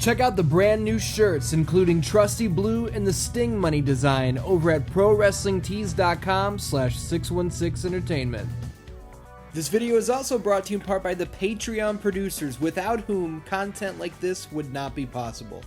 Check out the brand new shirts, including Trusty Blue and the Sting Money design, over at prowrestlingtees.com/616entertainment. This video is also brought to you in part by the Patreon producers, without whom content like this would not be possible.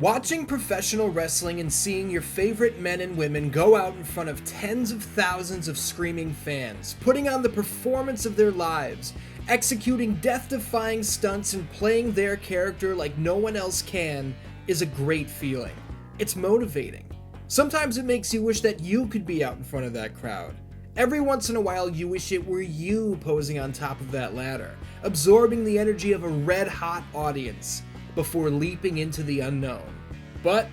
Watching professional wrestling and seeing your favorite men and women go out in front of tens of thousands of screaming fans, putting on the performance of their lives, executing death-defying stunts and playing their character like no one else can, is a great feeling. It's motivating. Sometimes it makes you wish that you could be out in front of that crowd. Every once in a while you wish it were you posing on top of that ladder, absorbing the energy of a red-hot audience before leaping into the unknown. But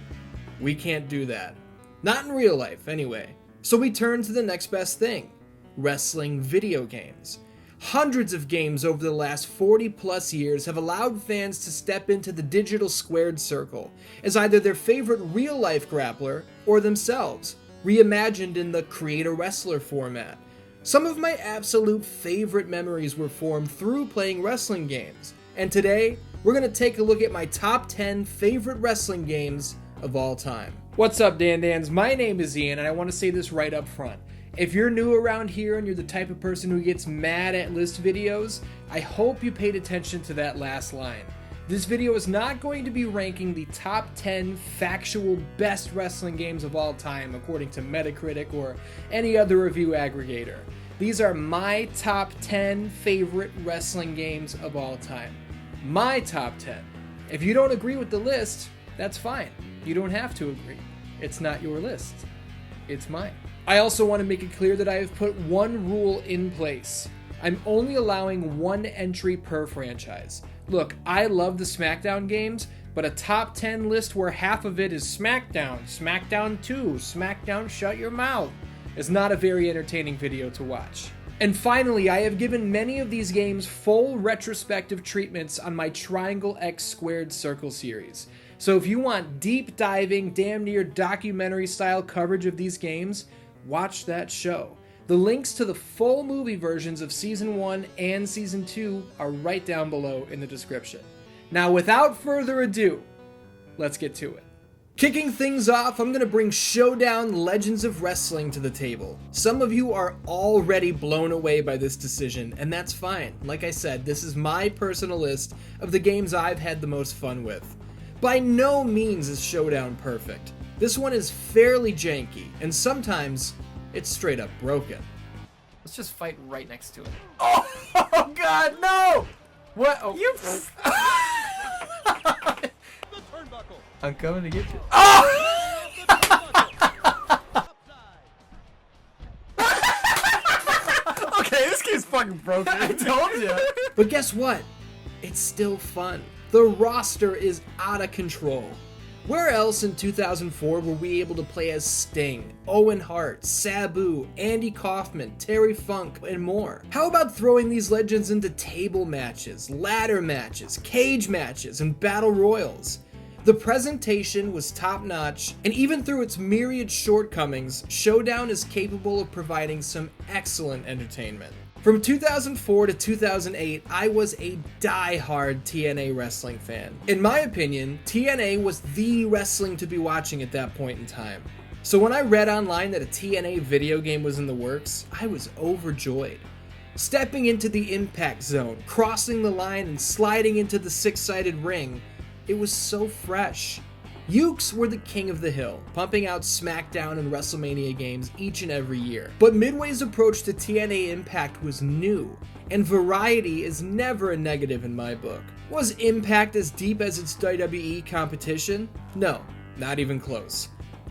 we can't do that. Not in real life, anyway. So we turn to the next best thing: wrestling video games. Hundreds of games over the last 40 plus years have allowed fans to step into the digital squared circle as either their favorite real-life grappler or themselves, reimagined in the create-a-wrestler format. Some of my absolute favorite memories were formed through playing wrestling games, and today, we're going to take a look at my top 10 favorite wrestling games of all time. What's up, Dan-Dans? My name is Ian, and I want to say this right up front. If you're new around here and you're the type of person who gets mad at list videos, I hope you paid attention to that last line. This video is not going to be ranking the top 10 factual best wrestling games of all time according to Metacritic or any other review aggregator. These are my top 10 favorite wrestling games of all time. My top 10. If you don't agree with the list, that's fine. You don't have to agree. It's not your list. It's mine. I also want to make it clear that I have put one rule in place. I'm only allowing one entry per franchise. Look, I love the SmackDown games, but a top 10 list where half of it is SmackDown, SmackDown 2, SmackDown Shut Your Mouth is not a very entertaining video to watch. And finally, I have given many of these games full retrospective treatments on my Triangle X Squared Circle series. So if you want deep diving, damn near documentary style coverage of these games, watch that show. The links to the full movie versions of Season 1 and Season 2 are right down below in the description. Now, without further ado, let's get to it. Kicking things off, I'm going to bring Showdown Legends of Wrestling to the table. Some of you are already blown away by this decision, and that's fine. Like I said, this is my personal list of the games I've had the most fun with. By no means is Showdown perfect. This one is fairly janky, and sometimes it's straight up broken. Let's just fight right next to it. Oh God, no! What? Oh. You... I'm coming to get you. Oh! Okay, this game's fucking broken. I told you. But guess what? It's still fun. The roster is out of control. Where else in 2004 were we able to play as Sting, Owen Hart, Sabu, Andy Kaufman, Terry Funk, and more? How about throwing these legends into table matches, ladder matches, cage matches, and battle royals? The presentation was top-notch, and even through its myriad shortcomings, Showdown is capable of providing some excellent entertainment. From 2004 to 2008, I was a die-hard TNA wrestling fan. In my opinion, TNA was the wrestling to be watching at that point in time. So when I read online that a TNA video game was in the works, I was overjoyed. Stepping into the Impact Zone, crossing the line, and sliding into the six-sided ring, it was so fresh. Ukes were the king of the hill, pumping out SmackDown and WrestleMania games each and every year. But Midway's approach to TNA Impact was new, and variety is never a negative in my book. Was Impact as deep as its WWE competition? No, not even close.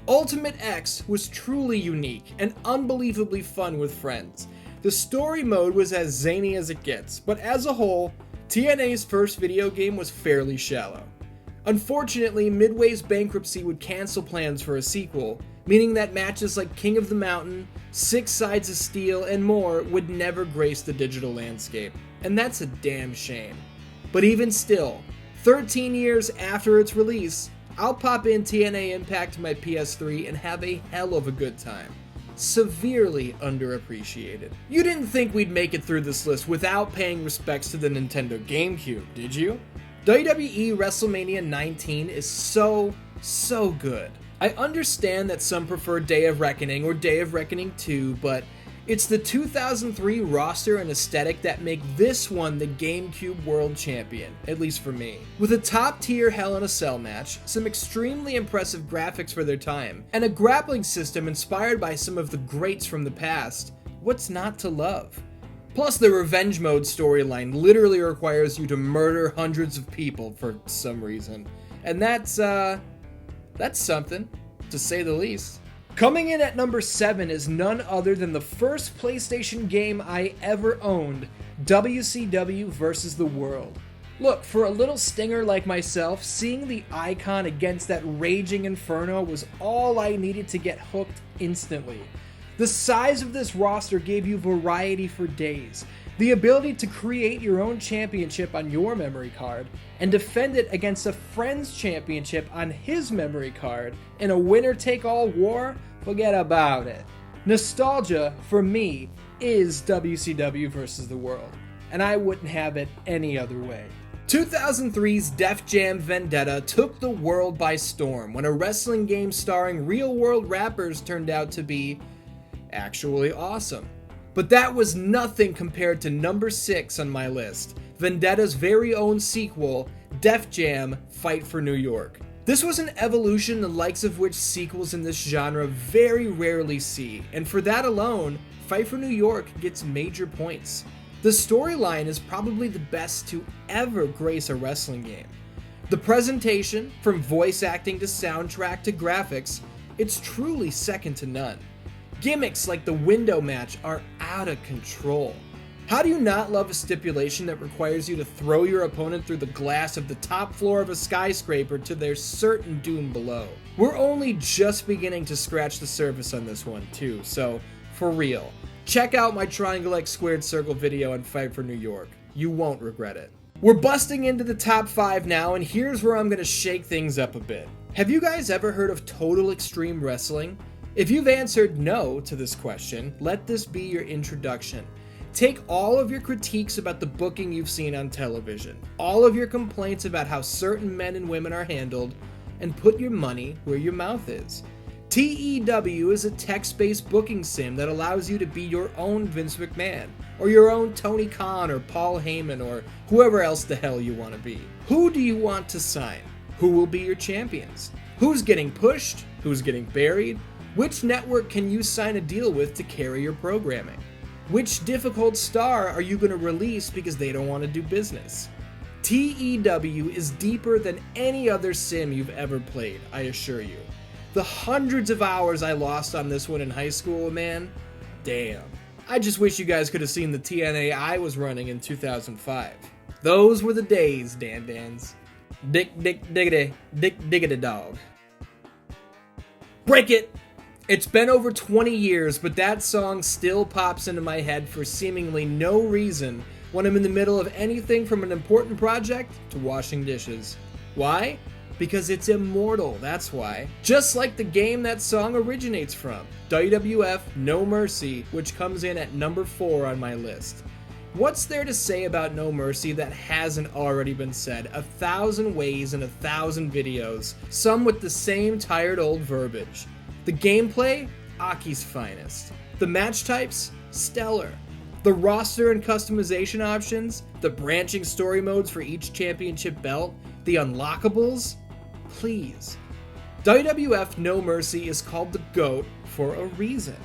Ultimate X was truly unique and unbelievably fun with friends. The story mode was as zany as it gets, but as a whole, TNA's first video game was fairly shallow. Unfortunately, Midway's bankruptcy would cancel plans for a sequel, meaning that matches like King of the Mountain, Six Sides of Steel, and more would never grace the digital landscape, and that's a damn shame. But even still, 13 years after its release, I'll pop in TNA Impact to my PS3 and have a hell of a good time. severely underappreciated. You didn't think we'd make it through this list without paying respects to the Nintendo GameCube, did you? WWE WrestleMania 19 is so good. I understand that some prefer Day of Reckoning or Day of Reckoning 2, but it's the 2003 roster and aesthetic that make this one the GameCube World Champion, at least for me. With a top-tier Hell in a Cell match, some extremely impressive graphics for their time, and a grappling system inspired by some of the greats from the past, what's not to love? Plus, the Revenge Mode storyline literally requires you to murder hundreds of people for some reason. And that's something, to say the least. Coming in at number 7 is none other than the first PlayStation game I ever owned, WCW vs. the World. Look, for a little stinger like myself, seeing the icon against that raging inferno was all I needed to get hooked instantly. The size of this roster gave you variety for days, the ability to create your own championship on your memory card, and defend it against a friend's championship on his memory card. In a winner-take-all war, forget about it. Nostalgia, for me, is WCW vs. the World, and I wouldn't have it any other way. 2003's Def Jam Vendetta took the world by storm when a wrestling game starring real-world rappers turned out to be actually awesome. But that was nothing compared to number 6 on my list, Vendetta's very own sequel, Def Jam Fight for New York. This was an evolution the likes of which sequels in this genre very rarely see, and for that alone, Fight for New York gets major points. The storyline is probably the best to ever grace a wrestling game. The presentation, from voice acting to soundtrack to graphics, it's truly second to none. Gimmicks like the window match are out of control. How do you not love a stipulation that requires you to throw your opponent through the glass of the top floor of a skyscraper to their certain doom below? We're only just beginning to scratch the surface on this one too, so for real, check out my Triangle X Squared Circle video on Fight for New York. You won't regret it. We're busting into the top 5 now, and here's where I'm gonna shake things up a bit. Have you guys ever heard of Total Extreme Wrestling? If you've answered no to this question, let this be your introduction. Take all of your critiques about the booking you've seen on television, all of your complaints about how certain men and women are handled, and put your money where your mouth is. TEW is a text-based booking sim that allows you to be your own Vince McMahon, or your own Tony Khan or Paul Heyman, or whoever else the hell you want to be. Who do you want to sign? Who will be your champions? Who's getting pushed? Who's getting buried? Which network can you sign a deal with to carry your programming? Which difficult star are you going to release because they don't want to do business? TEW is deeper than any other sim you've ever played, I assure you. The hundreds of hours I lost on this one in high school, man, damn. I just wish you guys could have seen the TNA I was running in 2005. Those were the days, Dan-Dans. Diggity dog. Break it! It's been over 20 years, but that song still pops into my head for seemingly no reason when I'm in the middle of anything from an important project to washing dishes. Why? Because it's immortal, that's why. Just like the game that song originates from, WWF No Mercy, which comes in at number 4 on my list. What's there to say about No Mercy that hasn't already been said 1,000 ways in 1,000 videos, some with the same tired old verbiage? The gameplay, Aki's finest. The match types, stellar. The roster and customization options, the branching story modes for each championship belt, the unlockables, please. WWF No Mercy is called the GOAT for a reason.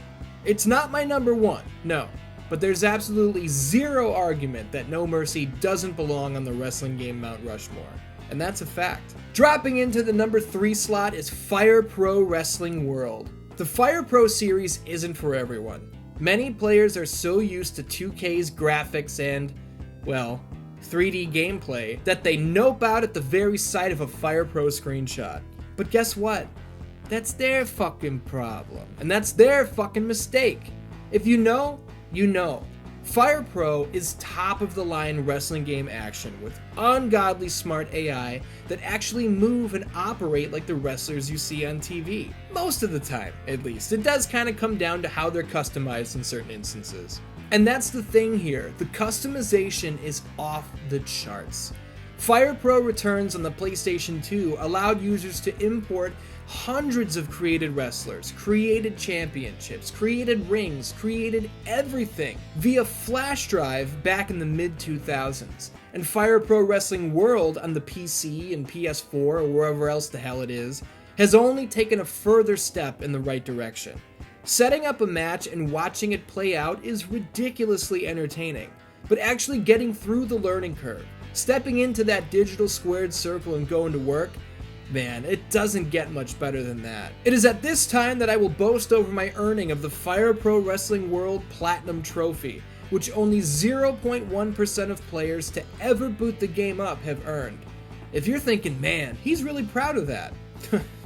It's not my number 1, no, but there's absolutely zero argument that No Mercy doesn't belong on the wrestling game Mount Rushmore. And that's a fact. Dropping into the number 3 slot is Fire Pro Wrestling World. The Fire Pro series isn't for everyone. Many players are so used to 2K's graphics and, well, 3D gameplay that they nope out at the very sight of a Fire Pro screenshot. But guess what? That's their fucking problem. And that's their fucking mistake. If you know, you know. Fire Pro is top-of-the-line wrestling game action with ungodly smart AI that actually move and operate like the wrestlers you see on TV. Most of the time, at least. It does kind of come down to how they're customized in certain instances. And that's the thing here, the customization is off the charts. Fire Pro Returns on the PlayStation 2 allowed users to import hundreds of created wrestlers, created championships, created rings, created everything via flash drive back in the mid-2000s. And Fire Pro Wrestling World on the PC and PS4 or wherever else the hell it is, has only taken a further step in the right direction. Setting up a match and watching it play out is ridiculously entertaining, but actually getting through the learning curve, stepping into that digital squared circle and going to work, man, it doesn't get much better than that. It is at this time that I will boast over my earning of the Fire Pro Wrestling World Platinum Trophy, which only 0.1% of players to ever boot the game up have earned. If you're thinking, man, he's really proud of that,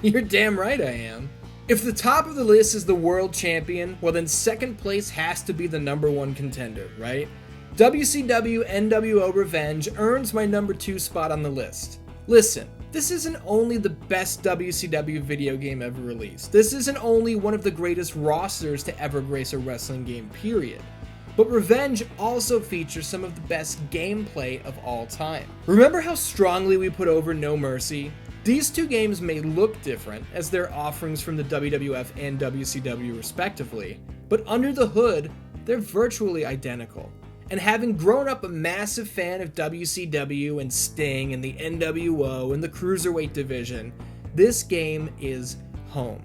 you're damn right I am. If the top of the list is the world champion, well then second place has to be the number one contender, right? WCW NWO Revenge earns my number 2 spot on the list. Listen, this isn't only the best WCW video game ever released. This isn't only one of the greatest rosters to ever grace a wrestling game, period. But Revenge also features some of the best gameplay of all time. Remember how strongly we put over No Mercy? These two games may look different, as they're offerings from the WWF and WCW respectively, but under the hood, they're virtually identical. And having grown up a massive fan of WCW and Sting and the NWO and the Cruiserweight division, this game is home.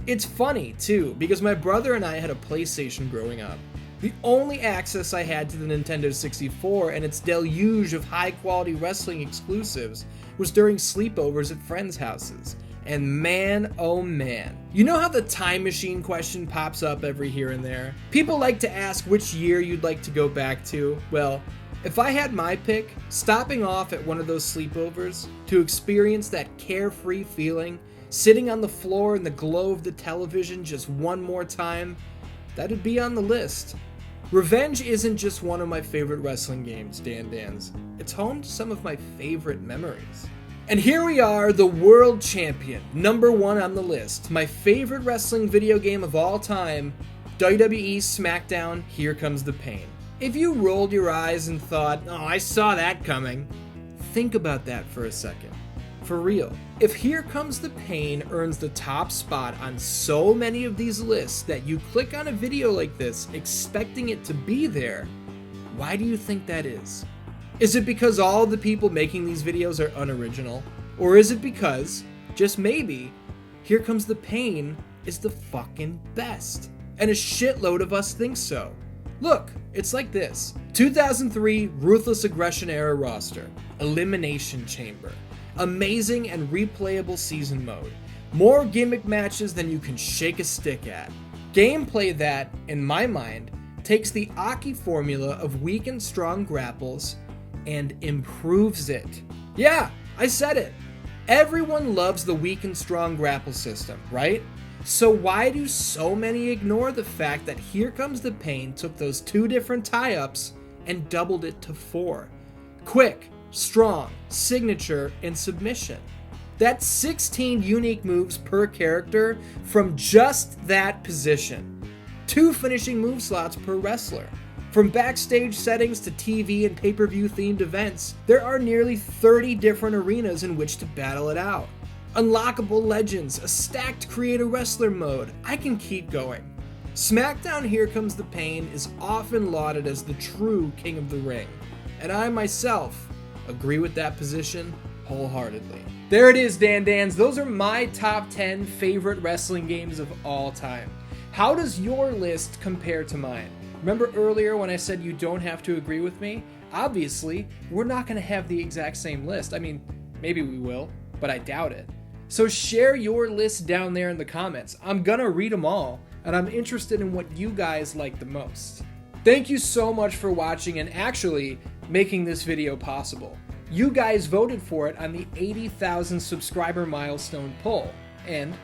It's funny, too, because my brother and I had a PlayStation growing up. The only access I had to the Nintendo 64 and its deluge of high-quality wrestling exclusives was during sleepovers at friends' houses. And man, oh man. You know how the time machine question pops up every here and there? People like to ask which year you'd like to go back to. Well, if I had my pick, stopping off at one of those sleepovers to experience that carefree feeling, sitting on the floor in the glow of the television just one more time, that'd be on the list. Revenge isn't just one of my favorite wrestling games, Dan's. It's home to some of my favorite memories. And here we are, the world champion, number 1 on the list. My favorite wrestling video game of all time, WWE SmackDown, Here Comes the Pain. If you rolled your eyes and thought, oh, I saw that coming, think about that for a second. For real. If Here Comes the Pain earns the top spot on so many of these lists that you click on a video like this expecting it to be there, why do you think that is? Is it because all the people making these videos are unoriginal? Or is it because, just maybe, Here Comes the Pain is the fucking best? And a shitload of us think so. Look, it's like this. 2003 Ruthless Aggression era roster. Elimination Chamber. Amazing and replayable season mode. More gimmick matches than you can shake a stick at. Gameplay that, in my mind, takes the Aki formula of weak and strong grapples and improves it. Yeah, I said it. Everyone loves the weak and strong grapple system, right? So why do so many ignore the fact that Here Comes the Pain took those 2 different tie-ups and doubled it to 4? Quick, strong, signature, and submission. That's 16 unique moves per character from just that position. 2 finishing move slots per wrestler. From backstage settings to TV and pay-per-view themed events, there are nearly 30 different arenas in which to battle it out. Unlockable legends, a stacked create-a-wrestler mode, I can keep going. SmackDown Here Comes the Pain is often lauded as the true king of the ring, and I myself agree with that position wholeheartedly. There it is, Dans. Those are my top 10 favorite wrestling games of all time. How does your list compare to mine? Remember earlier when I said you don't have to agree with me? Obviously, we're not going to have the exact same list. I mean, maybe we will, but I doubt it. So share your list down there in the comments. I'm going to read them all, and I'm interested in what you guys like the most. Thank you so much for watching and actually making this video possible. You guys voted for it on the 80,000 subscriber milestone poll, and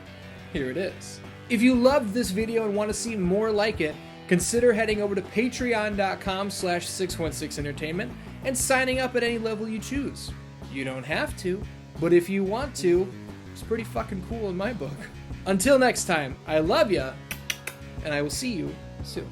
here it is. If you loved this video and want to see more like it, Consider heading over to patreon.com/616entertainment and signing up at any level you choose. You don't have to, but if you want to, it's pretty fucking cool in my book. Until next time, I love ya, and I will see you soon.